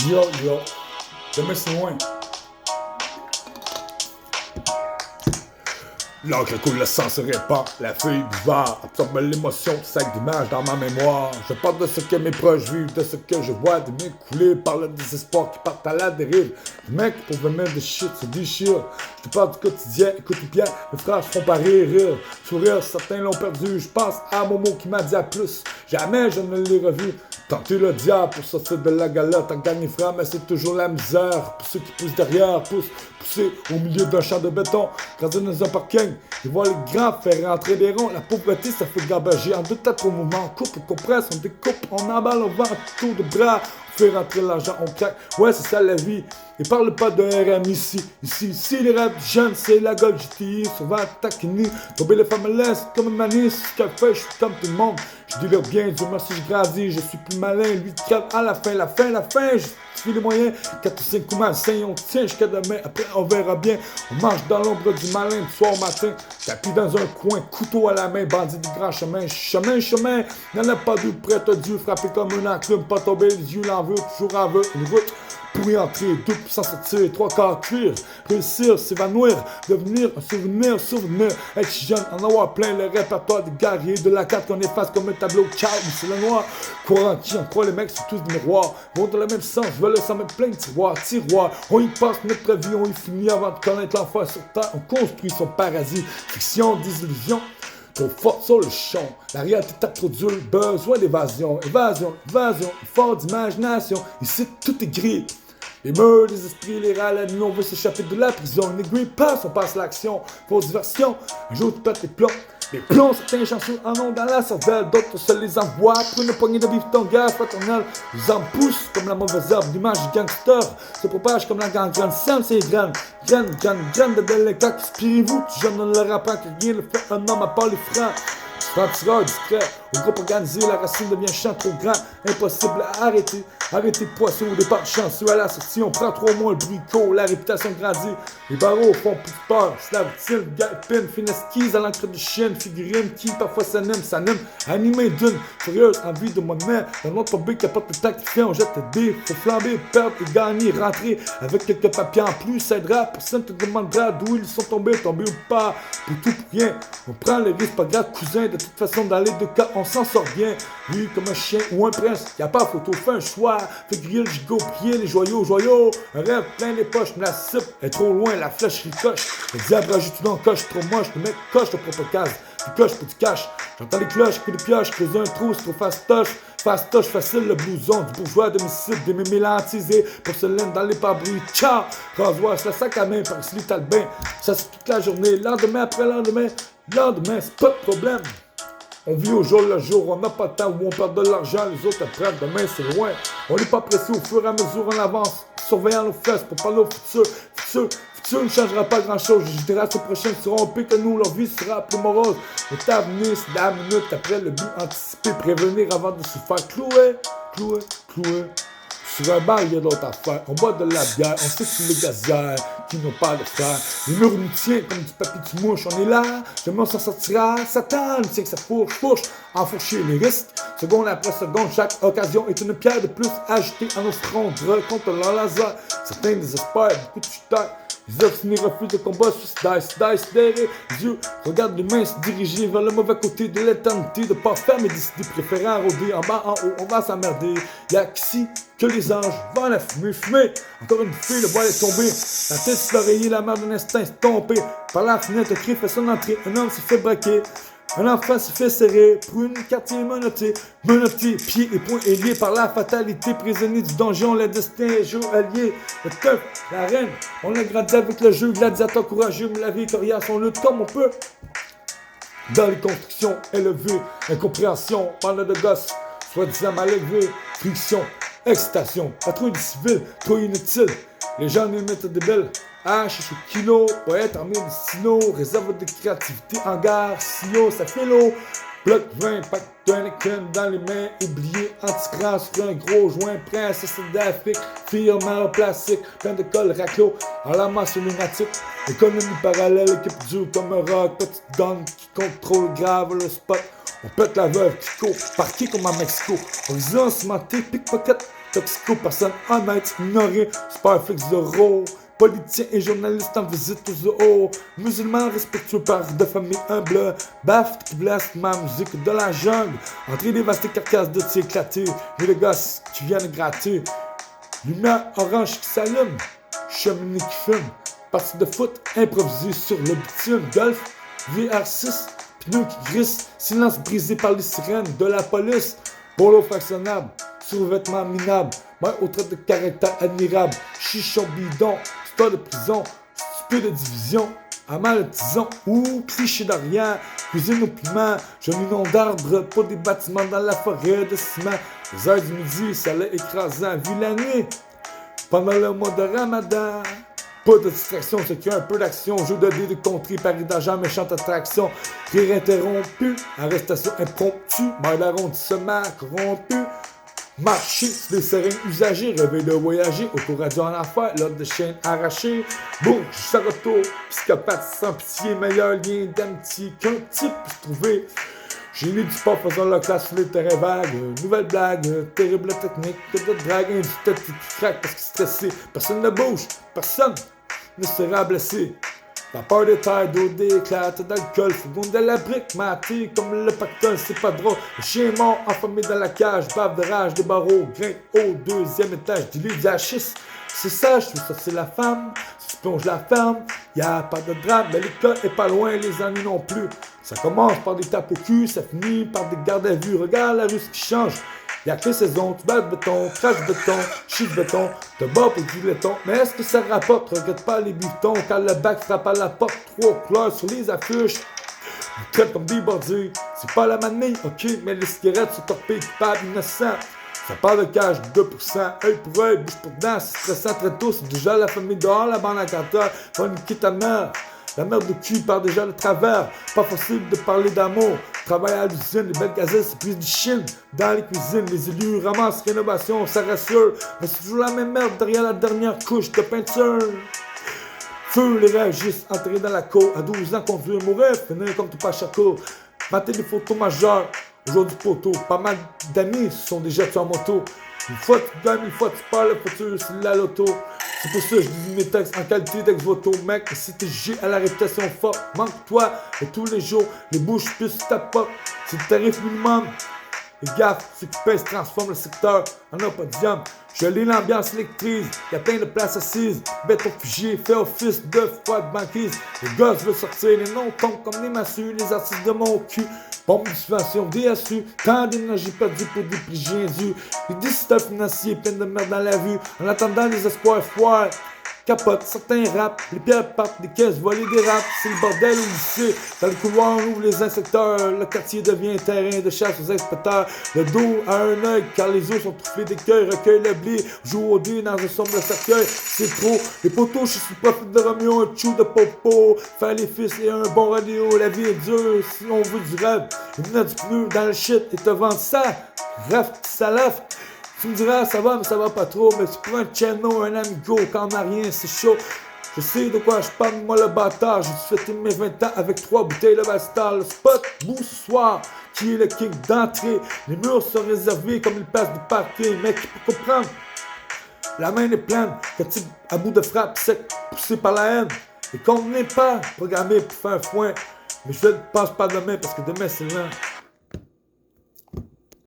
Yo, yo, demain c'est loin. L'encre coule, le sang se répand, la feuille du vent absorbe l'émotion, sac d'images dans ma mémoire. Je parle de ce que mes proches vivent, de ce que je vois, des mains coulées par le désespoir qui partent à la dérive. Les mecs pour venir de shit se déchirent. Je te parle du quotidien, écoute bien, mes frères se font pas rire. Sourire, certains l'ont perdu. Je pense à Momo qui m'a dit à plus. Jamais je ne l'ai revu. Tenter le diable pour sortir de la galère, t'as gagné frère, mais c'est toujours la misère. Pour ceux qui poussent derrière, pousser au milieu d'un champ de béton, grandir dans un parking, ils voient les grands faire rentrer des ronds. La pauvreté, ça fait gabager en deux têtes au mouvement. On coupe, on compresse, on découpe, on emballe, on vend un tour de bras. On fait rentrer l'argent, on craque. Ouais, c'est ça la vie. Et parle pas de RM ici. Ici, les rap jeunes, c'est la gueule GTI. Souvent taquini. Tomber les femmes laissent comme une manie. C'est ce qu'elle fait, je suis comme tout le monde. Je délire bien, Dieu merci, je grandis. Je suis plus malin. 8-4 à la fin. Je suis les moyens. 4 ou 5 coups malsains. On tient jusqu'à demain. Après, on verra bien. On marche dans l'ombre du malin. Du soir au matin. Tapis dans un coin. Couteau à la main. Bandit du grand chemin. Chemin. N'en a pas d'où prête à Dieu. Frapper comme un enclume. Pas tomber les yeux. L'en veut. Toujours en veut. Une route. Pour y entrer, 2 pour s'en sortir, 3 quarts cuire, réussir, s'évanouir, devenir un souvenir, être jeune, en avoir plein le répertoire des guerriers, de la carte qu'on efface comme un tableau, ciao, c'est le noir, courant qui en croit, les mecs sont tous des miroirs, vont dans le même sens, veulent s'en mettre plein de tiroirs, on y passe notre vie, on y finit avant de connaître l'enfer sur terre, on construit son paradis, fiction, désillusion. Trop fort sur le champ, la réalité tape trop dur, besoin d'évasion, fort d'imagination, ici tout est gris. Les murs, les esprits, les rats, la nuit, on veut s'échapper de la prison, une aiguille passe, on passe l'action, pour diversion, un jour tu pètes les plombs, certains chansons en ont dans la cervelle, d'autres se les envoient pour une poignée de vivre ton gaz fraternel. Les armes poussent comme la mauvaise herbe, l'image du gangster se propage comme la gangrène, sème ses graines de délinquants, inspirez-vous, tu jeune ne leur apprend que rien ne fait un homme à part les francs. Franc-tireur discret, au groupe organisé, la racine devient champ trop grand, impossible à arrêter. Arrêter de poisson au départ chanceux à la sortie, on prend 3 mois le bricot, la réputation grandit. Les barreaux font plus peur, c'est la routine, galpine, finesse skis à l'encre de chienne, figurine qui parfois s'anime, animé d'une furieuse envie de monnaie. Un autre tombé qui apporte le temps qui fait, on jette le dé, faut flamber, perdre et gagner, rentrer avec quelques papiers en plus, ça aidera, personne te demandera d'où ils sont tombés ou pas, pour tout pour rien. On prend le risque, pas grave, cousin, de toute façon dans les deux cas, on s'en sort bien. Lui comme un chien ou un prince, y'a pas photo, fait un choix. Fait griller le gigot, prier les joyaux. Un rêve plein les poches, mais la cible est trop loin, la flèche ricoche. Le diable rajoute tout dans le coche, trop moche, le mec coche de propre case. Tu coches pour du cash. J'entends les cloches, coups de pioche, creuser un trou, c'est trop fastoche, facile, le blouson du bourgeois de Mississippi, des mémés lentisés, porcelaine dans les pare-bris, ciao! Rasoir, c'est le sac à main, par ici, t'as le bain. Ça, c'est toute la journée, lendemain après lendemain, c'est pas de problème. On vit au jour le jour, on n'a pas de temps où on perd de l'argent, les autres apprennent, demain c'est loin. On n'est pas pressé au fur et à mesure, on avance, surveillant nos fesses pour parler au futur ne changera pas grand chose, les générations prochaines seront pires que nous, leur vie sera plus morose. Le temps à venir, c'est la minute après le but anticipé, prévenir avant de se faire clouer. Sur un bar, il y a d'autres affaires. On boit de la bière, on sait que les gazières qui n'ont pas de frère. Les murs nous tiennent comme du papier de mouche. On est là, jamais on s'en sortira. Satan nous tient que ça fourche. Enfourcher les risques. Seconde après seconde, chaque occasion est une pierre de plus ajoutée à nos fronts. Contre leur laser. Certains désespèrent, beaucoup de chuteurs. Les obstinés refusent de combat, dice derrière les yeux. Regarde les mains se diriger vers le mauvais côté de l'éternité. De pas faire mais décider, préférant rôder en bas, en haut, on va s'emmerder. Y'a qu'ici que les anges vont la fumer. Encore une fille, le voile est tombé. La tête sur l'oreiller, la mère d'un instinct estompée. Par la fenêtre, le cri fait son entrée. Un homme s'est fait braquer. Un enfant se fait serrer pour une quartier menotté, pieds et poings liés par la fatalité, prisonnier du donjon, le destin est jour allié. Le teuf, la reine, on a grandi avec le jeu, gladiateur courageux, mais la vie coriace, on lutte comme on peut. Dans les constructions élevées, incompréhension, bande de gosses, soi-disant mal élevés, friction, excitation, patrouille du civil, trop inutile. Les gens nous mettent des belles haches au kilo, poète armé de stylo, réserve de créativité en gare, silo, ça fait l'eau. Bloc 20, pack d'un écran dans les mains, oublié, anti-cran sur un gros joint, princesse d'Afrique, firme en plastique, plein de colle raclo, en la masse lunatique, économie parallèle, équipe dure comme un rock, petite donne qui contrôle grave le spot. On pète la veuve qui court, parqué comme à Mexico, horizon cimenté, pickpocket, toxico, personne honnête, ignoré, superflex de rôle. Politiciens et journalistes en visite aux zoos. Musulmans respectueux, pères de famille humble. Baf qui blesse ma musique de la jungle. Entrée des vastes carcasses de tir éclatés. Et les gosses qui viennent gratter. Lumière orange qui s'allume. Cheminée qui fume. Partie de foot improvisée sur le bitume. Golf, VR6, pneus qui grissent. Silence brisé par les sirènes de la police. Polo fractionnable, sous-vêtements minables. Main au trait de caractère admirable. Chichon bidon, histoire de prison. Stupide de division. Amant le tison ou cliché d'arrière. Cuisine au piment. Joli nom d'arbres, pas des bâtiments dans la forêt de ciment. Les heures du midi, soleil écrasant. Vu la nuit, pendant le mois de Ramadan. Pas de distraction, c'est qu'il y a un peu d'action. Jeu de dés de contrée, pari d'argent, méchante attraction. Rire interrompu, arrestation impromptue. Maille d'arrondissement corrompu. Marcher sur des seringues usagées, rêver de voyager. Autoradio en enfer, l'ordre de chaîne arrachée. Boum, je retour, psychopathe sans pitié. Meilleur lien d'amitié qu'un type peut se trouver. Génie du sport faisant la classe sur les terrains vagues. Nouvelle blague, terrible technique, que de drague, une tête qui craque parce que stressé. Personne ne bouge, personne ne sera blessé. La peur des tailles d'eau d'éclate d'alcool, fourgon de la brique, maté comme le pactole, c'est pas drôle. Le chien mort enfermé dans la cage, bave de rage, des barreaux, grimpe au deuxième étage, du lit d'achis. C'est ça, je ça c'est la femme, si tu plonges la ferme, y'a pas de drame, mais l'école est pas loin, les ennuis non plus. Ça commence par des tapes au cul, ça finit par des gardes à vue, regarde la rue ce qui change. Y'a que les saisons, tu bats de béton, crache béton, chie de béton, te bats pour du laiton. Mais est-ce que ça rapporte? Regrette pas les bifetons, quand le bac frappe à la porte, 3 couleurs sur les affiches. Ils traitent comme des bandits, c'est pas la manie, ok, mais les cigarettes sont torpées, coupables, innocents. Ça part de cash, 2%, œil pour œil, bouche pour dent, c'est stressant très tôt, c'est déjà la famille dehors, la bande à canteur, va niquer ta mère. La merde de cul part déjà de travers. Pas facile de parler d'amour. Travail à l'usine, les belles gazelles, c'est plus du chine. Dans les cuisines, les élus ramassent rénovation, ça rassure. Mais c'est toujours la même merde derrière la dernière couche de peinture. Feu, les réagissent, enterrés dans la cour. À 12 ans, conduire, mourir, finir comme tout pas chaco. Mater des photos majeures. Aujourd'hui, poteau, pas mal d'amis sont déjà tués en moto. Une fois tu gagnes, une fois tu parles, le futur, c'est la loto. C'est pour ça que je dis mes textes en qualité d'ex-voto, mec. Si t'es G à la réputation forte, manque-toi. Et tous les jours, les bouches plus ta porte. C'est le tarif minimum. Les gaffes, ceux qui pèsent transforment le secteur en un podium. Je lis l'ambiance électrise, y'a plein de places assises. Béton figé, fait office de fois de banquise. Les gosses veulent sortir, les noms tombent comme des massues. Les artistes de mon cul, pompe de subvention, DSU. Tant d'énergie perdue pour des prix dus. Les dissidents financiers, plein de merde dans la vue. En attendant les espoirs foires. Capote, certains rappent, les pierres partent des caisses, volées des raps, c'est le bordel au lycée. Dans le couloir, on ouvre les inspecteurs, le quartier devient terrain de chasse aux inspecteurs. Le dos à un œil, car les os sont truffés d'écueils, recueille le blé, joue au dé dans un sombre cercueil. C'est trop, les poteaux, je suis le prophète de Romeo, un chou de popo. Faire les fils et un bon radio, la vie est dure, si on veut du rêve. Une minute du pneu dans le shit et te vendre ça, raf, salaf. Tu me diras, ça va, mais ça va pas trop. Mais tu prends un channel, un amigo, quand on a rien, c'est chaud. Je sais de quoi je parle, moi le bâtard. J'ai fêté mes 20 ans avec 3 bouteilles de Bastar. Le spot, bout ce soir, qui est le king d'entrée. Les murs sont réservés comme une place de parking. Mais qui peut comprendre? La main est pleine, petit à bout de frappe sec, poussé par la haine. Et qu'on n'est pas programmé pour faire un foin. Mais je ne pense pas demain parce que demain c'est lent.